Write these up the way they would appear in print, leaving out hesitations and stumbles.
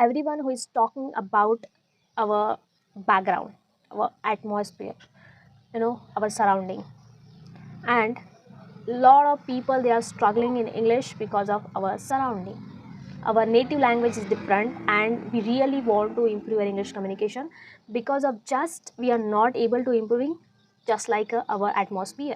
everyone who is talking about our background, our atmosphere, our surrounding. And lot of people, they are struggling in English because of our surrounding. Our native language is different, and we really want to improve our English communication because of just we are not able to improving just like our atmosphere.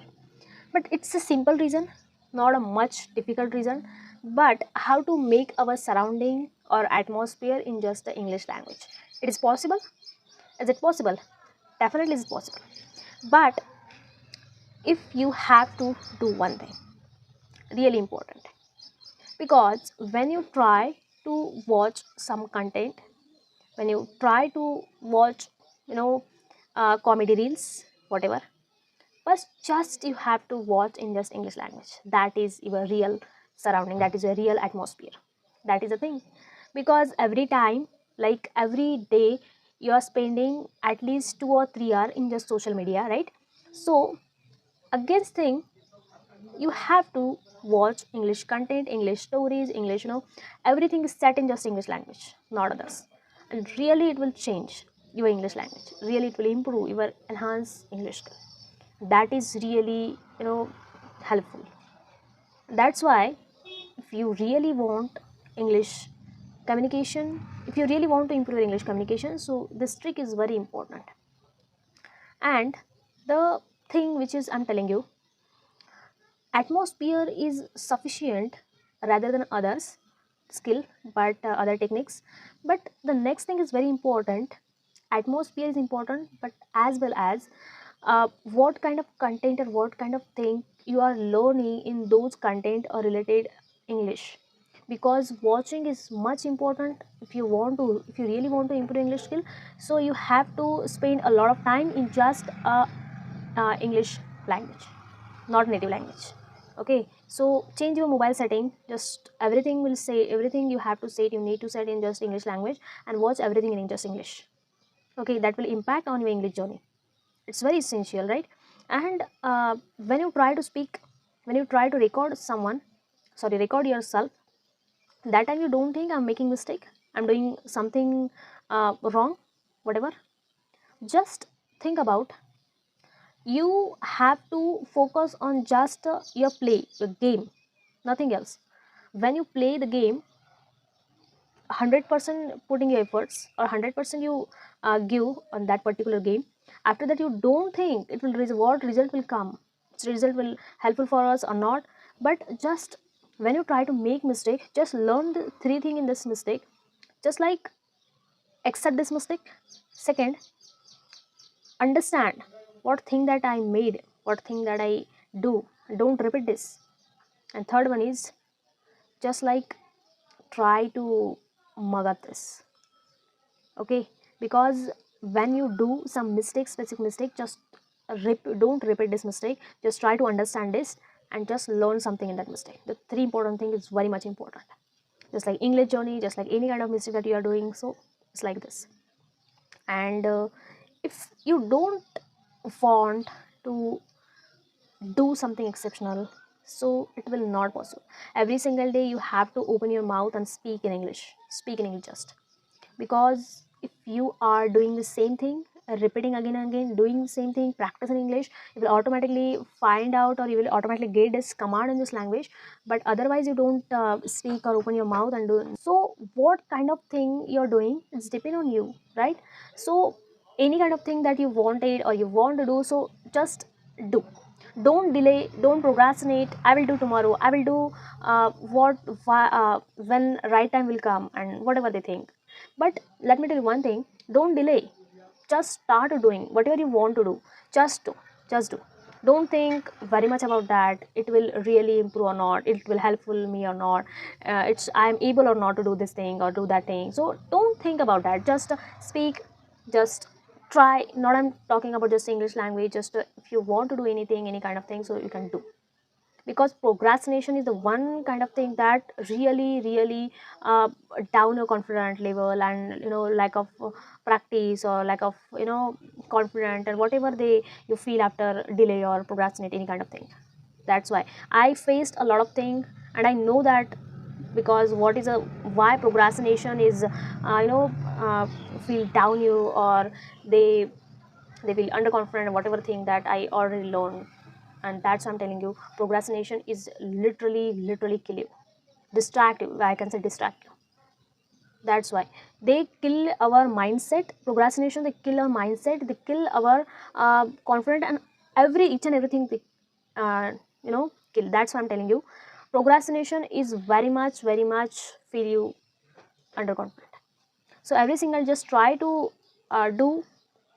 But it's a simple reason, not a much difficult reason, but how to make our surrounding or atmosphere in just the English language. It is possible. Is it possible? Definitely is possible. But if you have to do one thing really important, because when you try to watch some content, when you try to watch you know comedy reels, whatever, but just you have to watch in just English language. That is your real surrounding, that is your real atmosphere. That is the thing. Because every time, like every day, you are spending at least 2 or 3 hours in just social media, right? So against thing, you have to watch English content, English stories, English, everything is set in just English language, not others. And really it will change your English language, really it will improve your enhance English skill. That is really helpful. That's why if you really want English communication, if you really want to improve English communication, so this trick is very important. And the thing which is I'm telling you, atmosphere is sufficient rather than others skill, but other techniques. But the next thing is very important. Atmosphere is important, but as well as what kind of content or what kind of thing you are learning in those content or related English. Because watching is much important if you want to, if you really want to improve English skill. So you have to spend a lot of time in just English language, not native language. Okay, so change your mobile setting, just everything will say, everything you have to say, you need to set in just English language, and watch everything in just English. Okay, that will impact on your English journey. It's very essential, right? And when you try to speak, when you try to record someone, sorry, record yourself, that time you don't think I'm making mistake, I'm doing something wrong, whatever. Just think about, you have to focus on just your play, your game, nothing else. When you play the game, 100% putting your efforts, or 100% you give on that particular game. After that, you don't think it will what result will come, its result will helpful for us or not. But just when you try to make mistake, just learn the three things in this mistake. Just like accept this mistake. Second, understand what thing that I made, what thing that I do, don't repeat this. And third one is just like try to mug up this. Okay, because when you do some mistake, specific mistake, just don't repeat this mistake, just try to understand this and just learn something in that mistake. The three important thing is very much important, just like English journey, just like any kind of mistake that you are doing. So it's like this. And if you don't want to do something exceptional, so it will not possible. Every single day you have to open your mouth and speak in English, speak in English. Just because if you are doing the same thing, repeating again and again, doing the same thing, practice in English, you will automatically find out, or you will automatically get this command in this language. But otherwise you don't speak or open your mouth and do. So what kind of thing you're doing, it's depend on you, right? So any kind of thing that you wanted or you want to do, so just do. Don't delay, don't procrastinate, I will do tomorrow, I will do when right time will come, and whatever they think. But let me tell you one thing, don't delay, just start doing whatever you want to do. Just do, just do. Don't think very much about that, it will really improve or not, it will helpful me or not, it's I'm able or not to do this thing or do that thing. So don't think about that, just speak, just try. Not I'm talking about just English language, just if you want to do anything, any kind of thing, so you can do. Because procrastination is the one kind of thing that really uh, down your confidence level, and lack of practice, or lack of confidence, and whatever they you feel after delay or procrastinate any kind of thing. That's why I faced a lot of things, and I know that because what is a why procrastination is you know feel down you, or they they feel underconfident, whatever thing that I already learned. And that's why I'm telling you, procrastination is literally kill you, distract you, I can say distract you. That's why they kill our mindset. Procrastination, they kill our mindset, they kill our confidence, and each and everything they uh, kill. That's why I'm telling you, procrastination is very much feel you underconfident. So every single, just try to do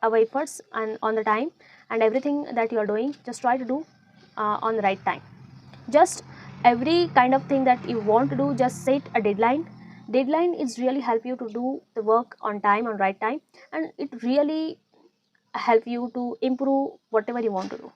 our efforts and on the time, and everything that you are doing, just try to do on the right time. Just every kind of thing that you want to do, just set a deadline. Deadline is really help you to do the work on time, on right time, and it really help you to improve whatever you want to do.